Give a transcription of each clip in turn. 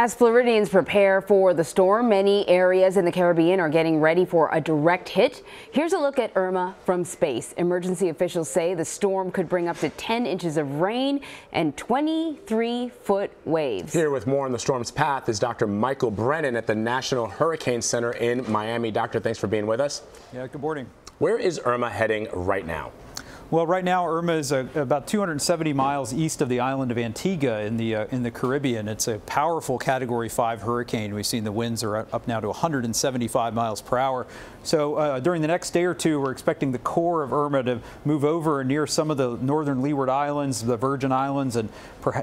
As Floridians prepare for the storm, many areas in the Caribbean are getting ready for a direct hit. Here's a look at Irma from space. Emergency officials say the storm could bring up to 10 inches of rain and 23-foot waves. Here with more on the storm's path is Dr. Michael Brennan at the National Hurricane Center in Miami. Doctor, thanks for being with us. Yeah, good morning. Where is Irma heading right now? Well, right now Irma is about 270 miles east of the island of Antigua in the Caribbean. It's a powerful Category 5 hurricane. We've seen the winds are up now to 175 miles per hour. So during the next day or two, we're expecting the core of Irma to move over near some of the northern Leeward Islands, the Virgin Islands, and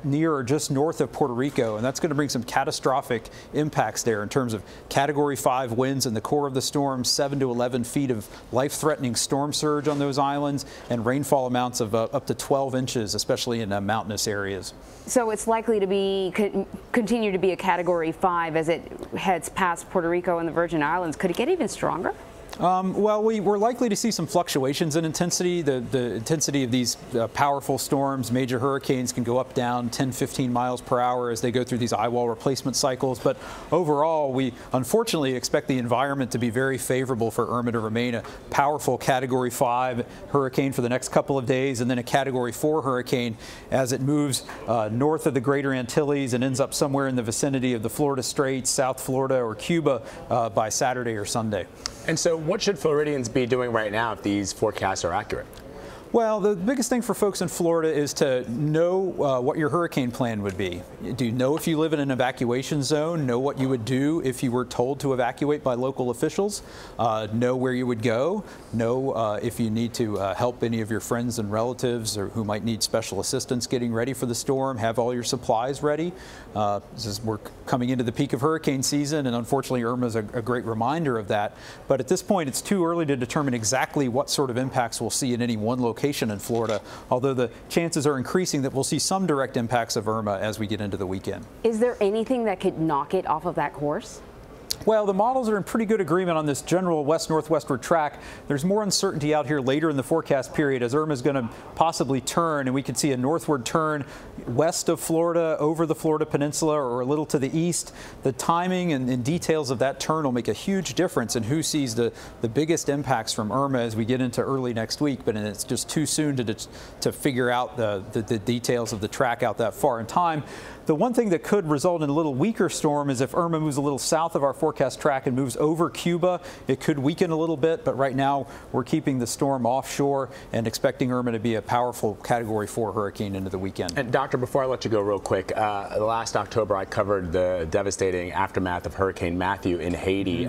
near or just north of Puerto Rico. And that's going to bring some catastrophic impacts there in terms of Category 5 winds in the core of the storm, 7 to 11 feet of life-threatening storm surge on those islands, and rainfall amounts of up to 12 inches, especially in mountainous areas. So it's likely to continue to be a Category 5 as it heads past Puerto Rico and the Virgin Islands. Could it get even stronger? Well, we're likely to see some fluctuations in intensity. The intensity of these powerful storms, major hurricanes, can go up, down 10, 15 miles per hour as they go through these eyewall replacement cycles. But overall, we unfortunately expect the environment to be very favorable for Irma to remain a powerful Category 5 hurricane for the next couple of days, and then a Category 4 hurricane as it moves north of the Greater Antilles and ends up somewhere in the vicinity of the Florida Straits, South Florida, or Cuba by Saturday or Sunday. And so what should Floridians be doing right now if these forecasts are accurate? Well, the biggest thing for folks in Florida is to know what your hurricane plan would be. Do you know if you live in an evacuation zone? Know what you would do if you were told to evacuate by local officials? Know where you would go? Know if you need to help any of your friends and relatives or who might need special assistance getting ready for the storm. Have all your supplies ready. We're coming into the peak of hurricane season, and unfortunately Irma is a great reminder of that. But at this point, it's too early to determine exactly what sort of impacts we'll see in any one location in Florida, although the chances are increasing that we'll see some direct impacts of Irma as we get into the weekend. Is there anything that could knock it off of that course? Well, the models are in pretty good agreement on this general west-northwestward track. There's more uncertainty out here later in the forecast period as Irma is going to possibly turn, and we could see a northward turn west of Florida, over the Florida Peninsula, or a little to the east. The timing and details of that turn will make a huge difference in who sees the biggest impacts from Irma as we get into early next week, but it's just too soon to figure out the details of the track out that far in time. The one thing that could result in a little weaker storm is if Irma moves a little south of our forecast track and moves over Cuba. It could weaken a little bit, but right now we're keeping the storm offshore and expecting Irma to be a powerful Category 4 hurricane into the weekend. And Doctor, before I let you go real quick, last October I covered the devastating aftermath of Hurricane Matthew in Haiti.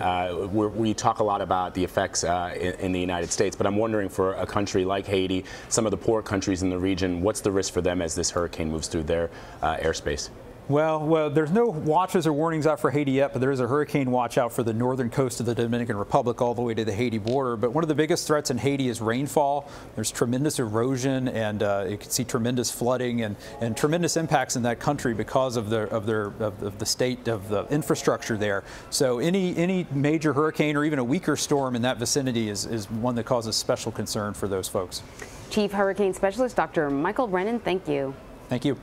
We talk a lot about the effects in the United States, but I'm wondering for a country like Haiti, some of the poor countries in the region, what's the risk for them as this hurricane moves through their airspace? Well, there's no watches or warnings out for Haiti yet, but there is a hurricane watch out for the northern coast of the Dominican Republic all the way to the Haiti border. But one of the biggest threats in Haiti is rainfall. There's tremendous erosion, and you can see tremendous flooding and tremendous impacts in that country because of the state of the infrastructure there. So any major hurricane or even a weaker storm in that vicinity is one that causes special concern for those folks. Chief Hurricane Specialist Dr. Michael Brennan, thank you. Thank you.